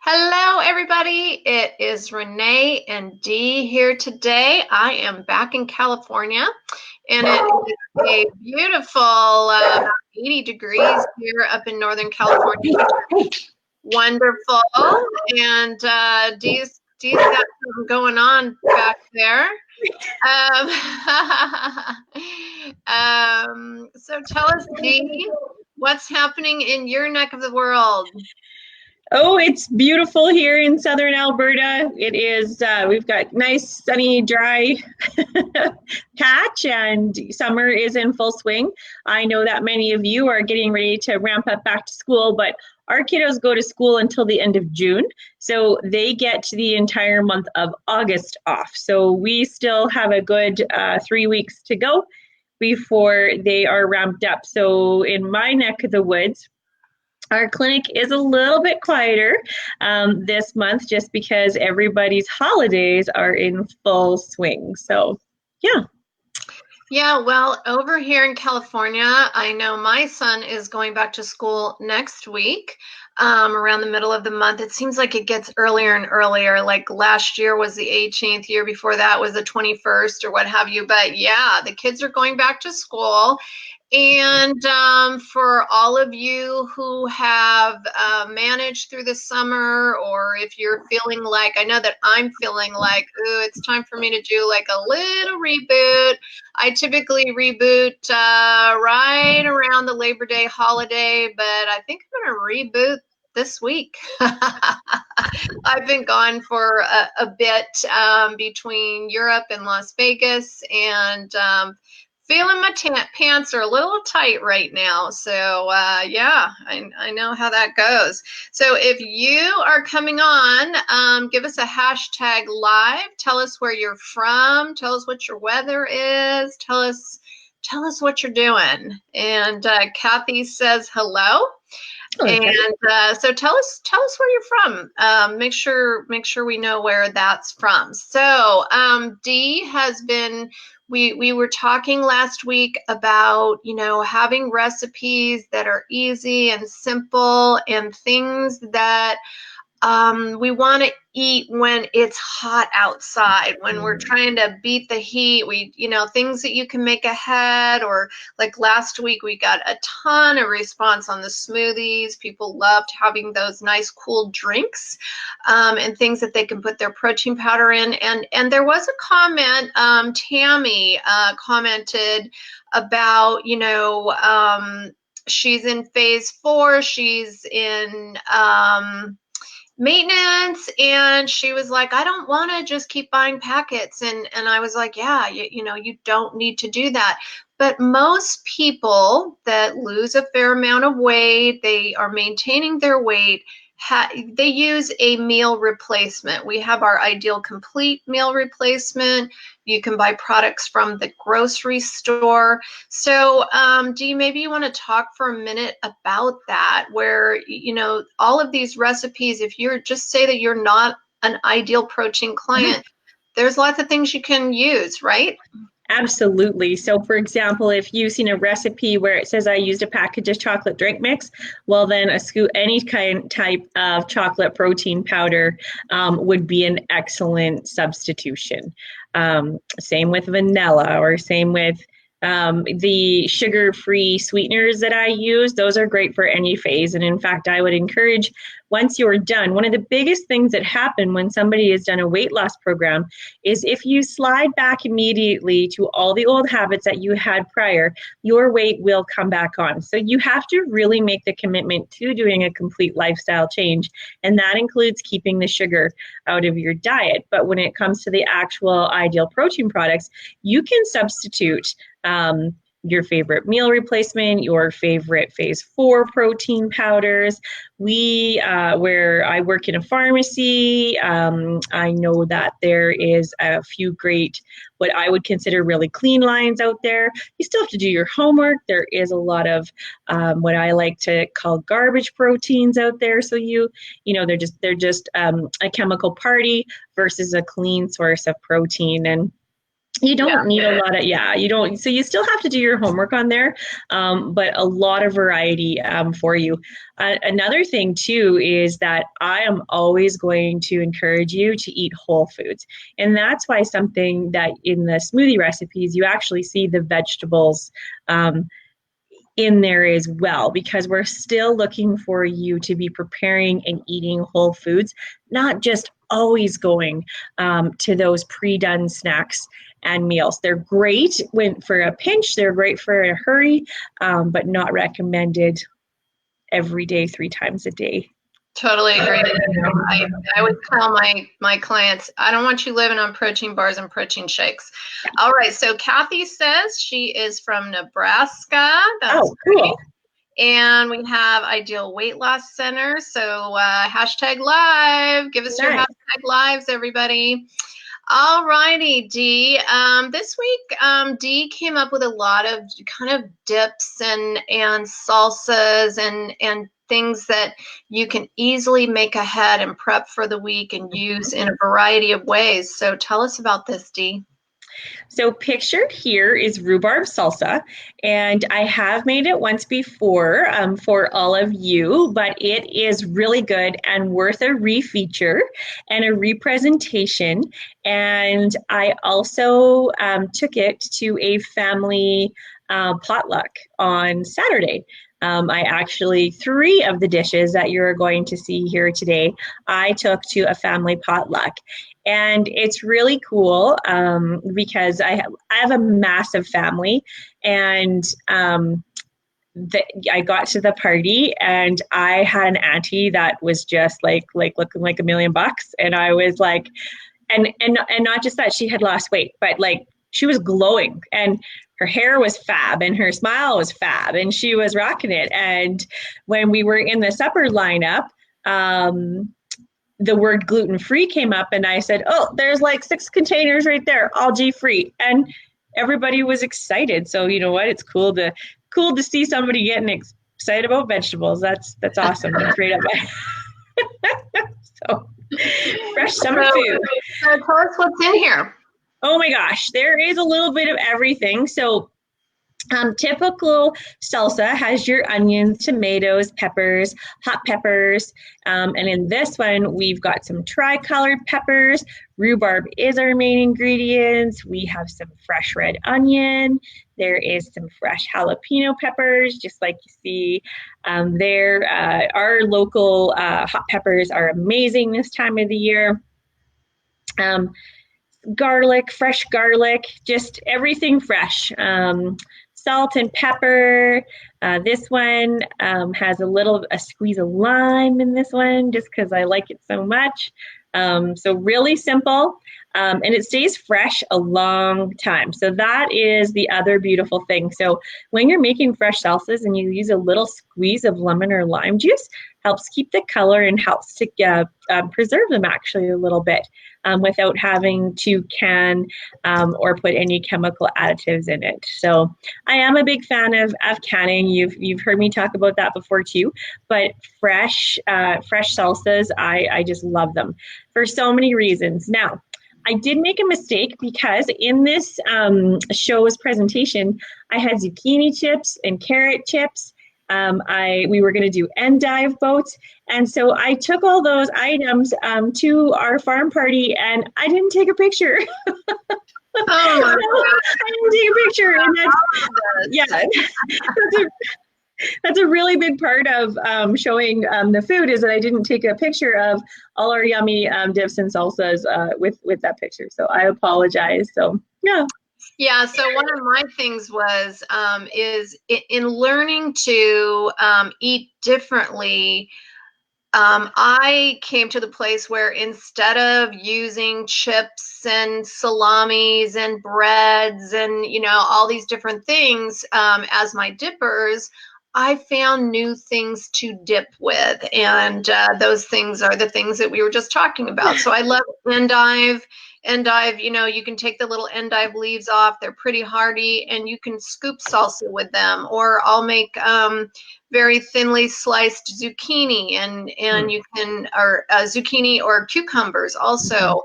Hello, everybody. It is Renee and Dee here today. I am back in California, and it is a beautiful 80 degrees here up in Northern California. Wonderful. And Dee's got something going on back there. So tell us, Dee, what's happening in your neck of the world? Oh, it's beautiful here in southern Alberta. It is, we've got nice, sunny, dry patch, and summer is in full swing. I know that many of you are getting ready to ramp up back to school, but our kiddos go to school until the end of June, so they get the entire month of August off. So we still have a good 3 weeks to go before they are ramped up. So in my neck of the woods, our clinic is a little bit quieter this month just because everybody's holidays are in full swing. So, yeah. Yeah, well, over here in California, I know my son is going back to school next week, around the middle of the month. It seems like it gets earlier and earlier. Like last year was the 18th, year before that was the 21st or what have you. But yeah, the kids are going back to school. And for all of you who have managed through the summer, or if you're feeling like, I know that I'm feeling like, ooh, it's time for me to do like a little reboot. I typically reboot right around the Labor Day holiday, but I think I'm going to reboot this week. I've been gone for a bit between Europe and Las Vegas, and feeling my pants are a little tight right now. So yeah, I know how that goes. So if you are coming on, give us a hashtag live. Tell us where you're from. Tell us what your weather is. Tell us what you're doing. And Kathy says hello. And so tell us where you're from. Make sure we know where that's from. So Dee has been. We were talking last week about, having recipes that are easy and simple and things that we want to eat when it's hot outside, when we're trying to beat the heat. Things that you can make ahead, or like last week, we got a ton of response on the smoothies. People loved having those nice cool drinks and things that they can put their protein powder in. And there was a comment, Tammy commented about, she's in phase 4, she's in maintenance, and she was like, I don't want to just keep buying packets. And I was like, yeah, you don't need to do that. But most people that lose a fair amount of weight, they are maintaining their weight, they use a meal replacement. We have our Ideal Complete meal replacement. You can buy products from the grocery store. So Dee, maybe you want to talk for a minute about that, where, all of these recipes, if you're just say that you're not an Ideal Protein client, there's lots of things you can use, right? Absolutely. So for example, if you've seen a recipe where it says I used a package of chocolate drink mix, well then any type of chocolate protein powder would be an excellent substitution. Same with vanilla, or same with the sugar-free sweeteners that I use. Those are great for any phase. And in fact, I would encourage, once you're done, one of the biggest things that happen when somebody has done a weight loss program is if you slide back immediately to all the old habits that you had prior, your weight will come back on. So you have to really make the commitment to doing a complete lifestyle change. And that includes keeping the sugar out of your diet. But when it comes to the actual Ideal Protein products, you can substitute your favorite meal replacement, your favorite phase 4 protein powders. Where I work in a pharmacy, I know that there is a few great, what I would consider really clean lines out there. You still have to do your homework. There is a lot of what I like to call garbage proteins out there. So they're just a chemical party versus a clean source of protein. And You Yeah. don't need a lot of, yeah, you don't. So you still have to do your homework on there, but a lot of variety for you. Another thing too is that I am always going to encourage you to eat whole foods. And that's why something that in the smoothie recipes, you actually see the vegetables in there as well, because we're still looking for you to be preparing and eating whole foods, not just always going to those pre-done snacks and meals. They're great for a pinch, they're great for a hurry, but not recommended every day, 3 times a day. Totally agree with you. I would tell my clients, I don't want you living on protein bars and protein shakes. All right, so Kathy says she is from Nebraska. That's Oh, great. cool. And we have Ideal Weight Loss Center. So hashtag live. Give us your Nice. hashtag lives, everybody. All righty, Dee. This week, Dee came up with a lot of kind of dips and salsas and things that you can easily make ahead and prep for the week and use in a variety of ways. So tell us about this, Dee. So pictured here is rhubarb salsa, and I have made it once before for all of you, but it is really good and worth a refeature and a representation. And I also took it to a family potluck on Saturday. I actually, 3 of the dishes that you're going to see here today, I took to a family potluck. And it's really cool because I have a massive family, and I got to the party and I had an auntie that was just like looking like $1,000,000, and I was like, and not just that she had lost weight, but like she was glowing and her hair was fab and her smile was fab and she was rocking it. And when we were in the supper lineup, the word gluten-free came up and I said, oh, there's like 6 containers right there, all G-free. And everybody was excited. So you know what? It's cool to see somebody getting excited about vegetables. That's awesome. That's right up my so fresh summer food. So tell us what's in here. Oh my gosh, there is a little bit of everything. So typical salsa has your onions, tomatoes, peppers, hot peppers, and in this one we've got some tri-colored peppers. Rhubarb is our main ingredients. We have some fresh red onion. There is some fresh jalapeno peppers, just like you see there. Our local hot peppers are amazing this time of the year. Garlic, fresh garlic, just everything fresh. Salt and pepper. This one has a squeeze of lime in this one, just because I like it so much. So really simple, and it stays fresh a long time. So that is the other beautiful thing. So when you're making fresh salsas and you use a little squeeze of lemon or lime juice, helps keep the color and helps to preserve them actually a little bit without having to can or put any chemical additives in it. So I am a big fan of canning. You've heard me talk about that before too, but fresh salsas, I just love them for so many reasons. Now, I did make a mistake because in this show's presentation, I had zucchini chips and carrot chips. We were going to do endive boats. And so I took all those items to our farm party and I didn't take a picture. Oh my God. I didn't take a picture. And that's a really big part of showing the food, is that I didn't take a picture of all our yummy dips and salsas with that picture. So I apologize. So yeah. Yeah, so one of my things was is in learning to eat differently. I came to the place where instead of using chips and salamis and breads and all these different things as my dippers, I found new things to dip with, and those things are the things that we were just talking about. So I love endive. Endive, you can take the little endive leaves off. They're pretty hardy, and you can scoop salsa with them. Or I'll make very thinly sliced zucchini, and you can, or zucchini or cucumbers also.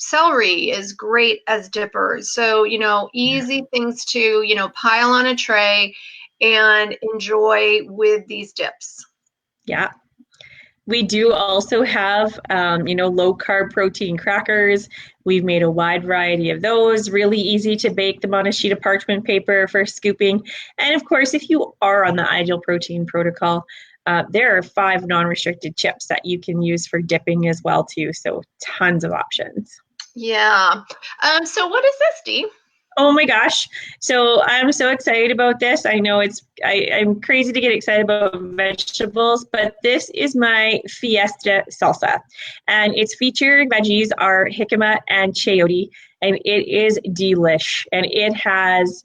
celery is great as dippers. So, easy things to, pile on a tray and enjoy with these dips. Yeah. We do also have, low carb protein crackers. We've made a wide variety of those, really easy to bake them on a sheet of parchment paper for scooping. And of course, if you are on the Ideal Protein Protocol, there are 5 non-restricted chips that you can use for dipping as well too. So tons of options. Yeah. So what is this, Dee? Oh my gosh. So I'm so excited about this. I know I'm crazy to get excited about vegetables, but this is my Fiesta salsa. And its featured veggies are jicama and chayote, and it is delish. And it has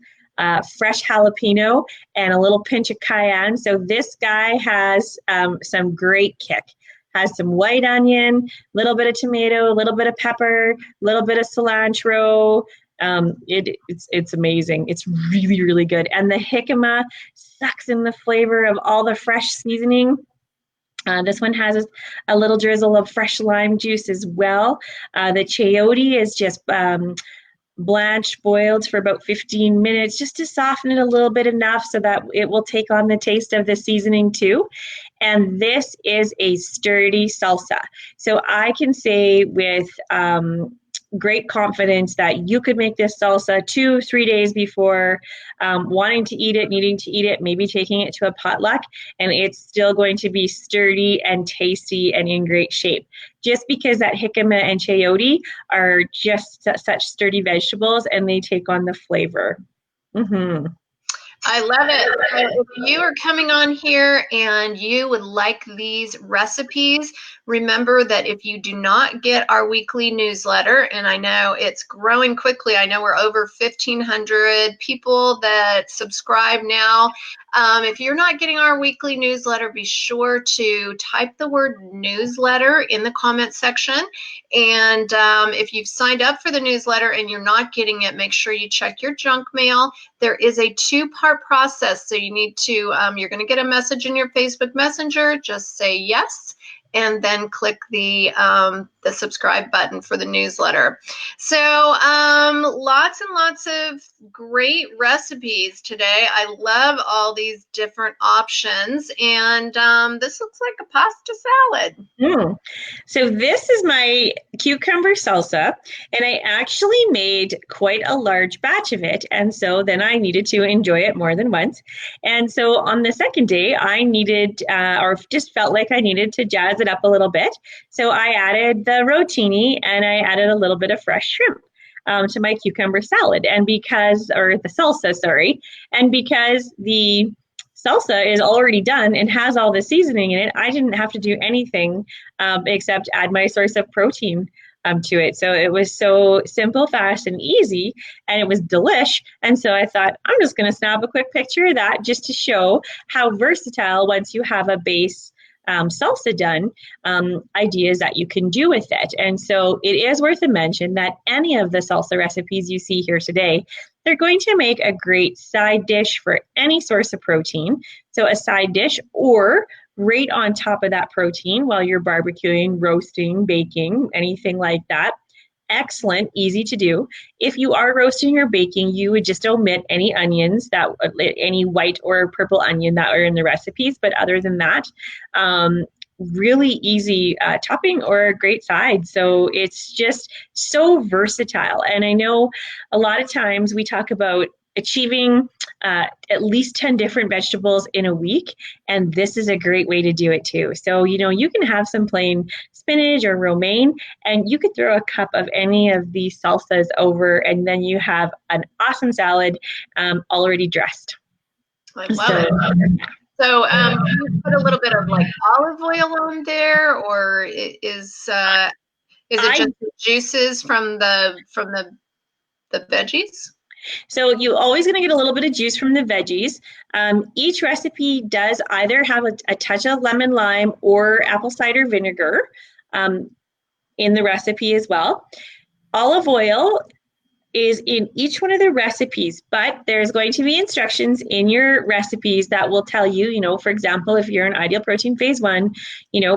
fresh jalapeno and a little pinch of cayenne. So this guy has some great kick. Has some white onion, a little bit of tomato, a little bit of pepper, a little bit of cilantro. It's amazing. It's really, really good. And the jicama sucks in the flavor of all the fresh seasoning. This one has a little drizzle of fresh lime juice as well. The chayote is just blanched, boiled for about 15 minutes just to soften it a little bit enough so that it will take on the taste of the seasoning too. And this is a sturdy salsa. So I can say with great confidence that you could make this salsa 2-3 days before wanting to eat it, needing to eat it, maybe taking it to a potluck, and it's still going to be sturdy and tasty and in great shape. Just because that jicama and chayote are just such sturdy vegetables and they take on the flavor. Mm-hmm. I love it. So if you are coming on here and you would like these recipes, remember that if you do not get our weekly newsletter, and I know it's growing quickly, I know we're over 1,500 people that subscribe now. If you're not getting our weekly newsletter, be sure to type the word newsletter in the comment section. And if you've signed up for the newsletter and you're not getting it, make sure you check your junk mail. There is a 2-part process. So you need to, you're going to get a message in your Facebook Messenger. Just say yes, and then click the subscribe button for the newsletter. So lots and lots of great recipes today. I love all these different options, and this looks like a pasta salad. So this is my cucumber salsa, and I actually made quite a large batch of it, and so then I needed to enjoy it more than once. And so on the second day, I needed, or just felt like I needed to jazz it up a little bit. So I added the rotini and I added a little bit of fresh shrimp to my cucumber salad, and because, or the salsa, sorry, and because the salsa is already done and has all the seasoning in it, I didn't have to do anything except add my source of protein to it. So it was so simple, fast, and easy, and it was delish. And so I thought, I'm just going to snap a quick picture of that just to show how versatile, once you have a base salsa done, ideas that you can do with it. And so it is worth a mention that any of the salsa recipes you see here today, they're going to make a great side dish for any source of protein. So a side dish, or right on top of that protein while you're barbecuing, roasting, baking, anything like that. Excellent, easy to do. If you are roasting or baking, you would just omit any onions, that any white or purple onion that are in the recipes. But other than that, really easy topping or a great side. So it's just so versatile. And I know a lot of times we talk about achieving at least 10 different vegetables in a week, and this is a great way to do it too. So, you can have some plain spinach or romaine, and you could throw a cup of any of these salsas over, and then you have an awesome salad already dressed. I love it. So you put a little bit of like olive oil on there, or is it just the juices from the veggies? So you're always going to get a little bit of juice from the veggies. Each recipe does either have a touch of lemon lime or apple cider vinegar in the recipe as well. Olive oil is in each one of the recipes, but there's going to be instructions in your recipes that will tell you, for example, if you're in ideal protein phase 1,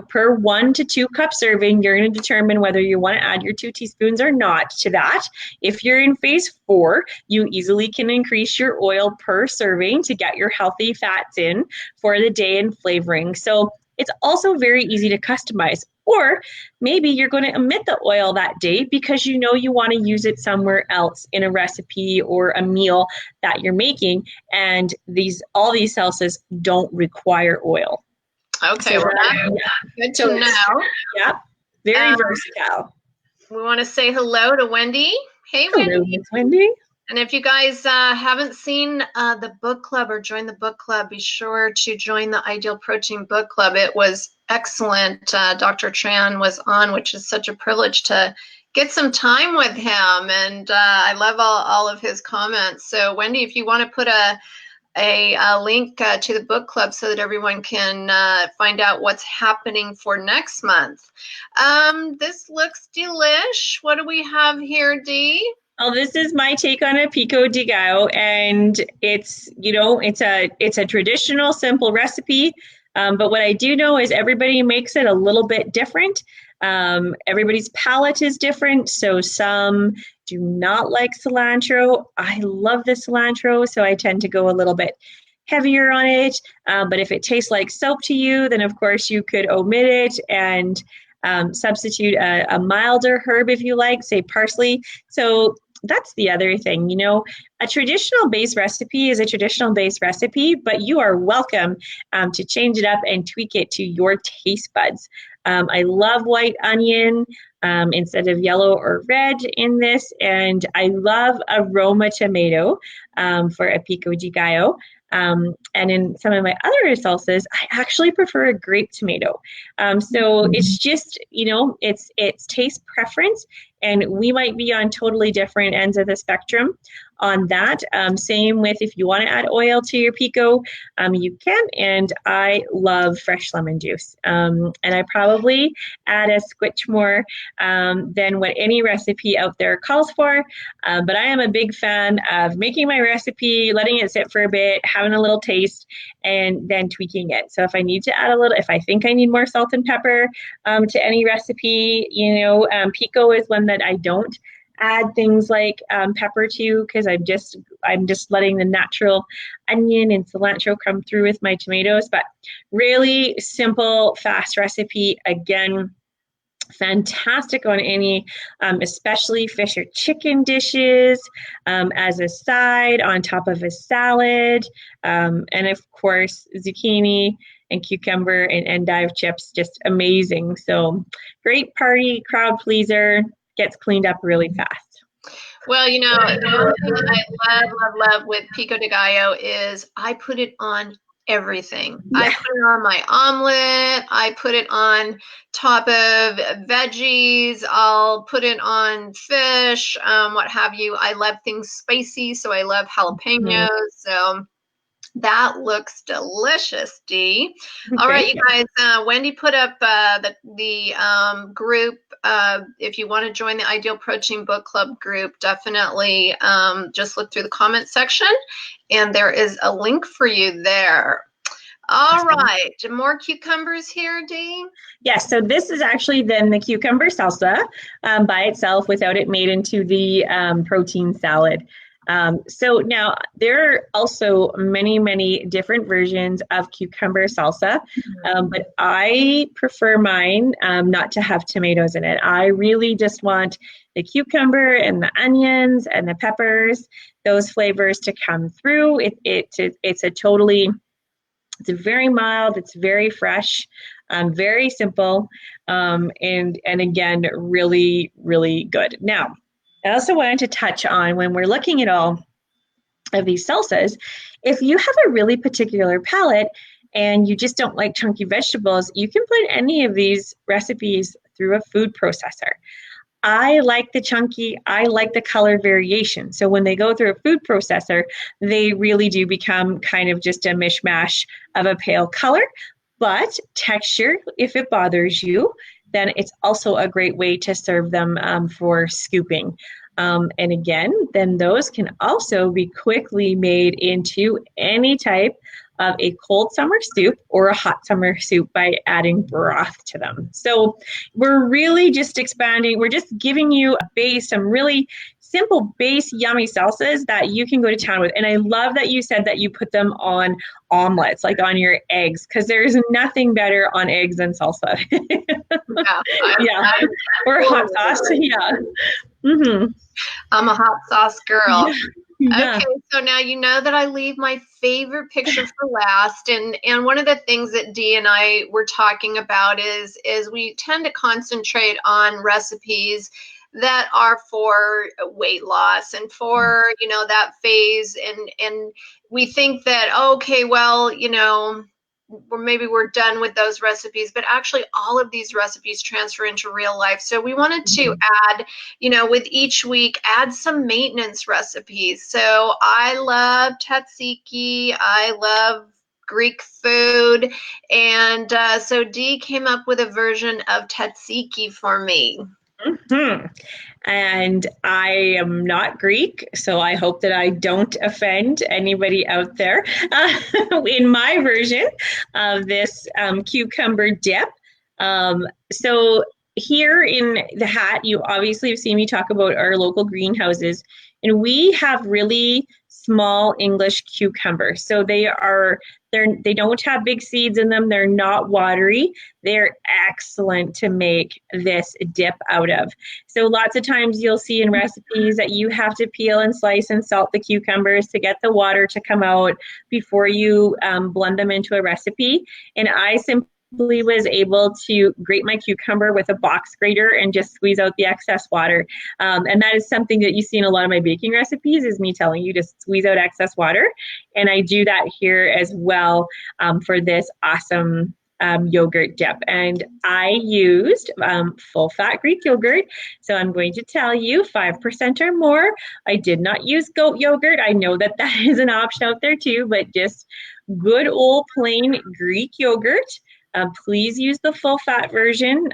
per 1 to 2 cup serving, you're going to determine whether you want to add your 2 teaspoons or not to that. If you're in phase 4, you easily can increase your oil per serving to get your healthy fats in for the day and flavoring. So it's also very easy to customize. Or maybe you're going to omit the oil that day because you want to use it somewhere else in a recipe or a meal that you're making. And all these salsas don't require oil. Okay, so good to know. Yeah, very versatile. We want to say hello to Wendy. Hey, Wendy. Hello, Miss Wendy. And if you guys haven't seen the book club or joined the book club, be sure to join the Ideal Protein Book Club. It was excellent. Dr. Tran was on, which is such a privilege to get some time with him. And I love all of his comments. So Wendy, if you want to put a link to the book club so that everyone can find out what's happening for next month. This looks delish. What do we have here, Dee? Oh, this is my take on a pico de gallo, and it's a traditional simple recipe. But what I do know is everybody makes it a little bit different. Everybody's palate is different, so some do not like cilantro. I love the cilantro, so I tend to go a little bit heavier on it. But if it tastes like soap to you, then of course you could omit it and substitute a milder herb if you like, say parsley. So that's the other thing, a traditional base recipe is a traditional base recipe, but you are welcome to change it up and tweak it to your taste buds. I love white onion instead of yellow or red in this, and I love aroma tomato for a pico de gallo. And in some of my other salsas, I actually prefer a grape tomato. So it's just, it's taste preference, and we might be on totally different ends of the spectrum on that. Same with if you want to add oil to your pico, you can. And I love fresh lemon juice. And I probably add a squitch more than what any recipe out there calls for. But I am a big fan of making my recipe, letting it sit for a bit, having a little taste, and then tweaking it. So if I need to add if I think I need more salt and pepper to any recipe, pico is one that I don't add things like pepper to, because I'm just letting the natural onion and cilantro come through with my tomatoes. But really simple, fast recipe. Again, fantastic on any, especially fish or chicken dishes, as a side on top of a salad, and of course zucchini and cucumber and endive chips, just amazing. So great party crowd pleaser, gets cleaned up really fast. Well, the one thing I love with pico de gallo is I put it on everything. Yeah. I put it on my omelet. I put it on top of veggies. I'll put it on fish, what have you. I love things spicy, so I love jalapenos. So that looks delicious, Dee. All right, you guys. Wendy put up the group. If you want to join the Ideal Protein Book Club group, definitely just look through the comment section, and there is a link for you there. All right, more cucumbers here, Dee? Yes, so this is actually then the cucumber salsa by itself without it made into the protein salad. So now there are also many different versions of cucumber salsa, but I prefer mine not to have tomatoes in it. I really just want the cucumber and the onions and the peppers, those flavors to come through. It's a very mild, it's very fresh, very simple, and again, really good. Now, I also wanted to touch on, when we're looking at all of these salsas, if you have a really particular palate and you just don't like chunky vegetables, you can put any of these recipes through a food processor. I like the chunky, I like the color variation. So when they go through a food processor, they really do become kind of just a mishmash of a pale color. But texture, if it bothers you, then it's also a great way to serve them for scooping. And again, then those can also be quickly made into any type of a cold summer soup or a hot summer soup by adding broth to them. So we're really just expanding, we're just giving you a base, some really simple base yummy salsas that you can go to town with. And I love that you said that you put them on omelets, like on your eggs, because there's nothing better on eggs than salsa. Yeah, or hot sauce. Yeah. Mm-hmm. I'm a hot sauce girl. Yeah. Yeah. Okay, so now you know that I leave my favorite picture for last, and one of the things that Dee and I were talking about is we tend to concentrate on recipes that are for weight loss and for, you know, that phase, and we think that, okay, well, you know, maybe we're done with those recipes, but actually all of these recipes transfer into real life. So we wanted to add, you know, with each week, add some maintenance recipes. So I love tzatziki, I love Greek food, and so Dee came up with a version of tzatziki for me. Mm-hmm. And I am not Greek, so I hope that I don't offend anybody out there. In my version of this cucumber dip, so here in the hat, you obviously have seen me talk about our local greenhouses, and we have really small English cucumbers. So they don't have big seeds in them. They're not watery. They're excellent to make this dip out of. So lots of times you'll see in recipes that you have to peel and slice and salt the cucumbers to get the water to come out before you blend them into a recipe. And I simply was able to grate my cucumber with a box grater and just squeeze out the excess water. And that is something that you see in a lot of my baking recipes, is me telling you to squeeze out excess water. And I do that here as well for this awesome yogurt dip. And I used full fat Greek yogurt. So I'm going to tell you 5% or more. I did not use goat yogurt. I know that that is an option out there too, but just good old plain Greek yogurt. Please use the full fat version.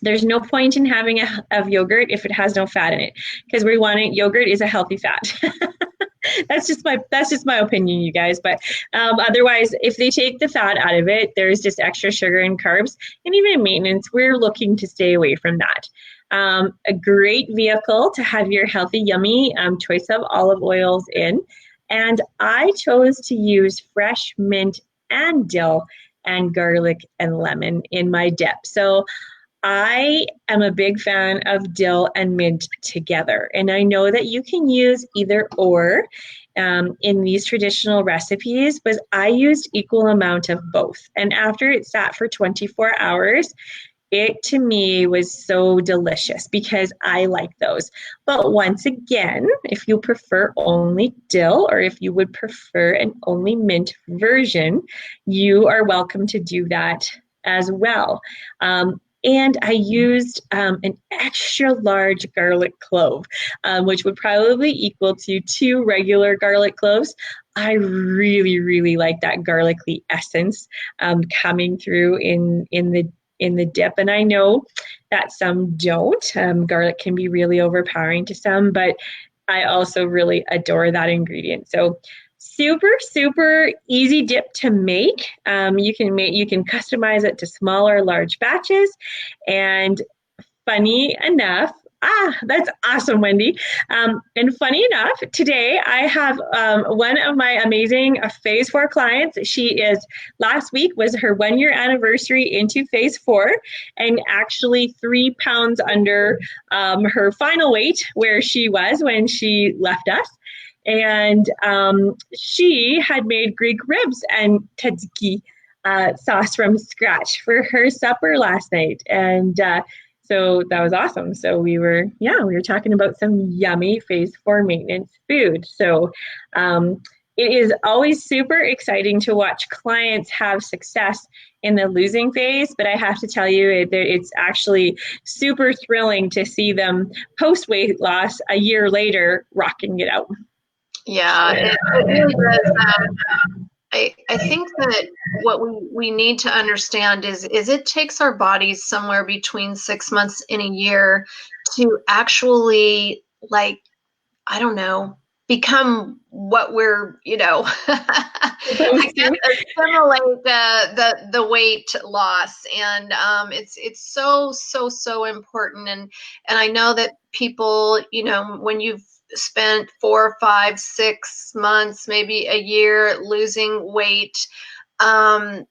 There's no point in having a yogurt if it has no fat in it, because yogurt is a healthy fat. That's just my opinion, you guys. But otherwise, if they take the fat out of it, there's just extra sugar and carbs. And even in maintenance, we're looking to stay away from that. A great vehicle to have your healthy, yummy choice of olive oils in. And I chose to use fresh mint and dill and garlic and lemon in my dip. So I am a big fan of dill and mint together. And I know that you can use either or in these traditional recipes, but I used equal amount of both. And after it sat for 24 hours, it to me was so delicious because I like those. But once again, if you prefer only dill, or if you would prefer an only mint version, you are welcome to do that as well. And I used an extra large garlic clove, which would probably equal to 2 regular garlic cloves. I really, really like that garlicky essence coming through in the dip. And I know that some don't. Garlic can be really overpowering to some, but I also really adore that ingredient. So super, super easy dip to make. You can customize it to small or large batches. And funny enough, that's awesome, Wendy. And funny enough, today I have one of my amazing Phase 4 clients. Last week was her 1-year anniversary into Phase 4, and actually 3 pounds under her final weight where she was when she left us. And she had made Greek ribs and tzatziki sauce from scratch for her supper last night. And so that was awesome. So we were talking about some yummy Phase 4 maintenance food. So it is always super exciting to watch clients have success in the losing phase, but I have to tell you, it's actually super thrilling to see them post weight loss a year later rocking it out. Yeah, it really does. I think that what we need to understand is it takes our bodies somewhere between 6 months and a year to actually, like, I don't know, become what we're, I Supposed to. guess assimilate the weight loss. And it's so important. And I know that people, when you've spent 4, 5, 6 months, maybe a year losing weight,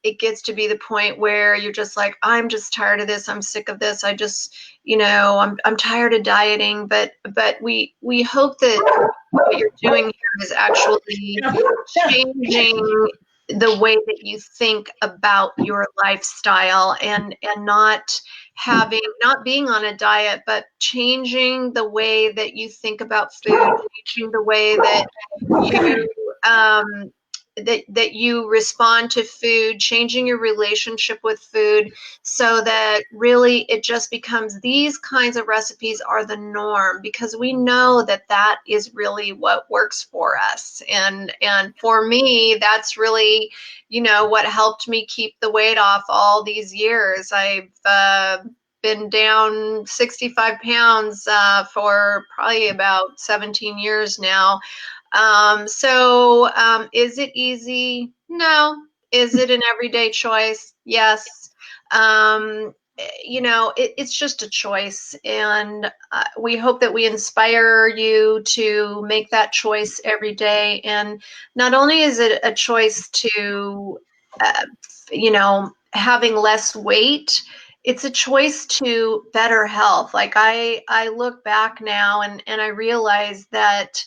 it gets to be the point where you're just like, I'm just tired of this. I'm sick of this. I just, I'm tired of dieting. But we hope that what you're doing here is actually changing the way that you think about your lifestyle, and not being on a diet, but changing the way that you think about food, changing the way that you um, that you respond to food, changing your relationship with food, so that really it just becomes these kinds of recipes are the norm, because we know that that is really what works for us. And for me, that's really, what helped me keep the weight off all these years. I've been down 65 pounds for probably about 17 years now. Is it easy? No. Is it an everyday choice? Yes. It's just a choice, and we hope that we inspire you to make that choice every day. And not only is it a choice to, having less weight, it's a choice to better health. Like I look back now, and I realize that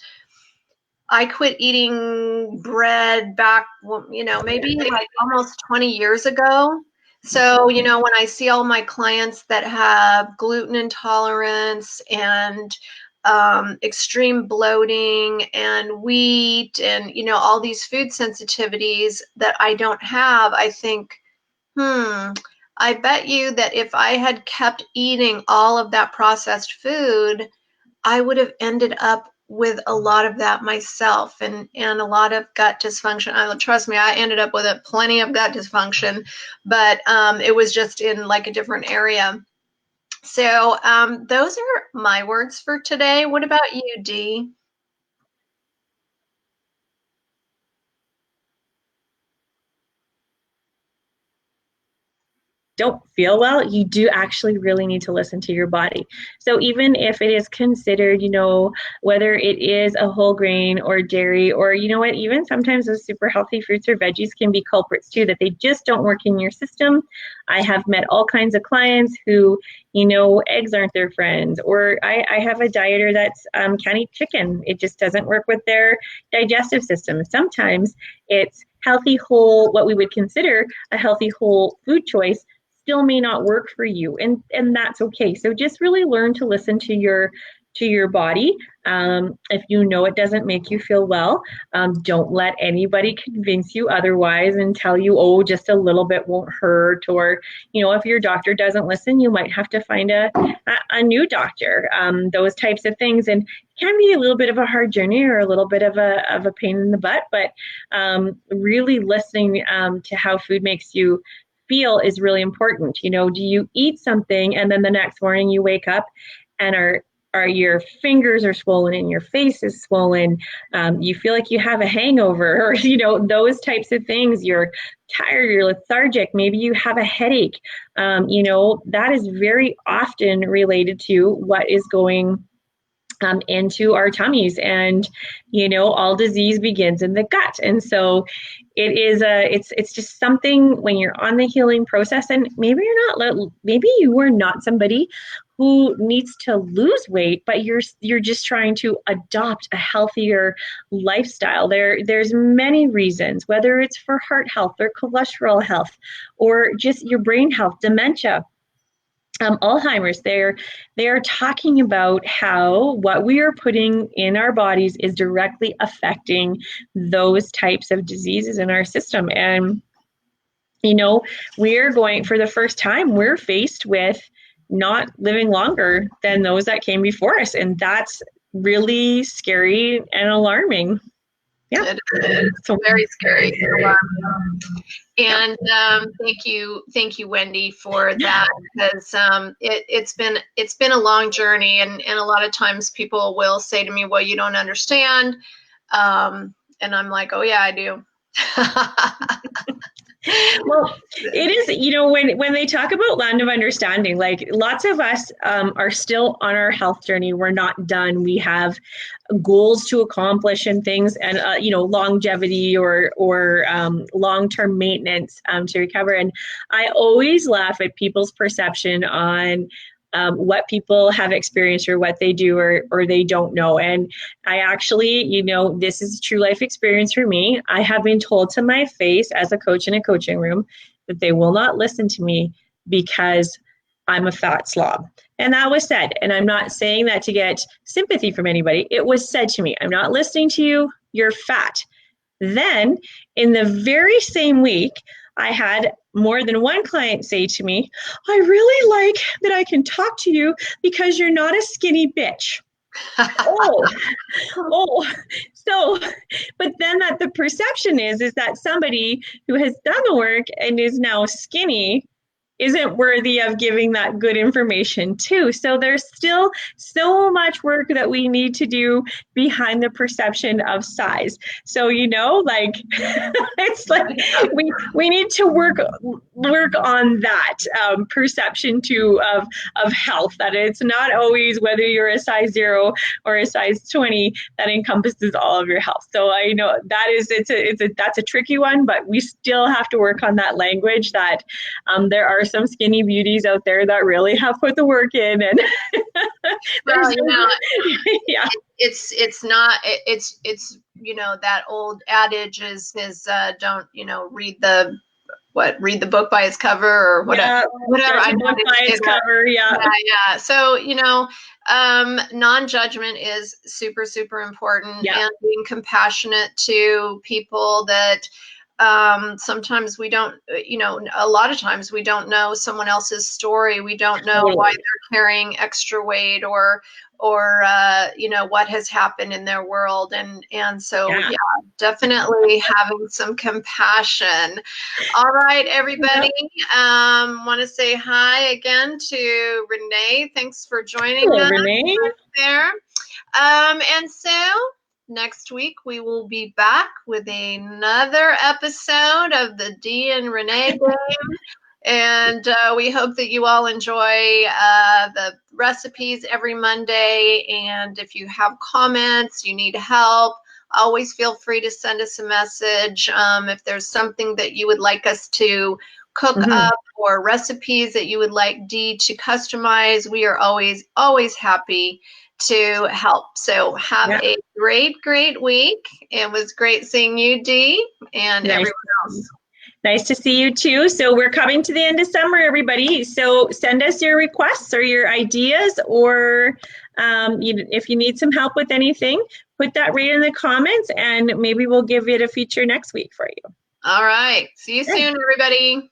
I quit eating bread back, maybe like almost 20 years ago. So, when I see all my clients that have gluten intolerance and extreme bloating and wheat and, all these food sensitivities that I don't have, I think, I bet you that if I had kept eating all of that processed food, I would have ended up with a lot of that myself, and a lot of gut dysfunction. Trust me, I ended up with plenty of gut dysfunction, but it was just in like a different area. So those are my words for today. What about you, Dee? Don't feel well, you do actually really need to listen to your body. So even if it is considered, whether it is a whole grain or dairy, or what, even sometimes those super healthy fruits or veggies can be culprits too, that they just don't work in your system. I have met all kinds of clients who, eggs aren't their friends, or I have a dieter that's can't eat chicken. It just doesn't work with their digestive system. Sometimes it's healthy whole, what we would consider a healthy whole food choice still may not work for you, and that's okay. So just really learn to listen to your body. If it doesn't make you feel well, don't let anybody convince you otherwise and tell you, oh, just a little bit won't hurt, or if your doctor doesn't listen, you might have to find a new doctor. Those types of things, and it can be a little bit of a hard journey or a little bit of a pain in the butt, but really listening to how food makes you feel is really important. Do you eat something and then the next morning you wake up and are your fingers are swollen and your face is swollen, you feel like you have a hangover, or those types of things, you're tired, you're lethargic, maybe you have a headache, that is very often related to what is going into our tummies. And all disease begins in the gut. And so it is it's just something when you're on the healing process, and maybe you are not somebody who needs to lose weight, but you're just trying to adopt a healthier lifestyle. There's many reasons, whether it's for heart health or cholesterol health, or just your brain health, dementia, Alzheimer's. They are talking about how what we are putting in our bodies is directly affecting those types of diseases in our system. And we're going, for the first time, we're faced with not living longer than those that came before us, and that's really scary and alarming. Yeah. It's So very scary. And thank you, Wendy, for that, because it's been a long journey, and a lot of times people will say to me, "Well, you don't understand," and I'm like, "Oh yeah, I do." well, it is, you know, when they talk about land of understanding, like lots of us are still on our health journey. We're not done. We have goals to accomplish and things, and you know, longevity or long-term maintenance to recover. And I always laugh at people's perception on what people have experienced or what they do or they don't know. And I actually, you know, this is a true life experience for me. I have been told to my face as a coach in a coaching room that they will not listen to me because I'm a fat slob. And that was said. And I'm not saying that to get sympathy from anybody. It was said to me, I'm not listening to you. You're fat. Then in the very same week, I had more than one client say to me, I really like that I can talk to you because you're not a skinny bitch. oh, so, but then that the perception is that somebody who has done the work and is now skinny isn't worthy of giving that good information too. So there's still so much work that we need to do behind the perception of size. So, you know, like it's like we need to work on that perception too of health, that it's not always whether you're a size 0 or a size 20 that encompasses all of your health. So I know that is that's a tricky one, but we still have to work on that language that there are some skinny beauties out there that really have put the work in, and well, you know, yeah, it's not, it's you know, that old adage is don't, you know, read the book by its cover, or whatever. I know book by its cover. Yeah. So, you know, non-judgment is super, super important, and being compassionate to people that sometimes we don't, you know, a lot of times we don't know someone else's story. We don't know why they're carrying extra weight, or you know, what has happened in their world. And so, definitely having some compassion. All right, everybody. Want to say hi again to Renee. Thanks for joining us Renee. there. And so next week we will be back with another episode of the Dee and Renee Game. And we hope that you all enjoy the recipes every Monday. And if you have comments, you need help, always feel free to send us a message. If there's something that you would like us to cook up, or recipes that you would like Dee to customize, we are always, always happy to help. So have a great, great week. It was great seeing you, Dee, and everyone else. Nice to see you too. So we're coming to the end of summer, everybody. So send us your requests or your ideas, or if you need some help with anything, put that right in the comments, and maybe we'll give it a feature next week for you. All right. See you soon, everybody.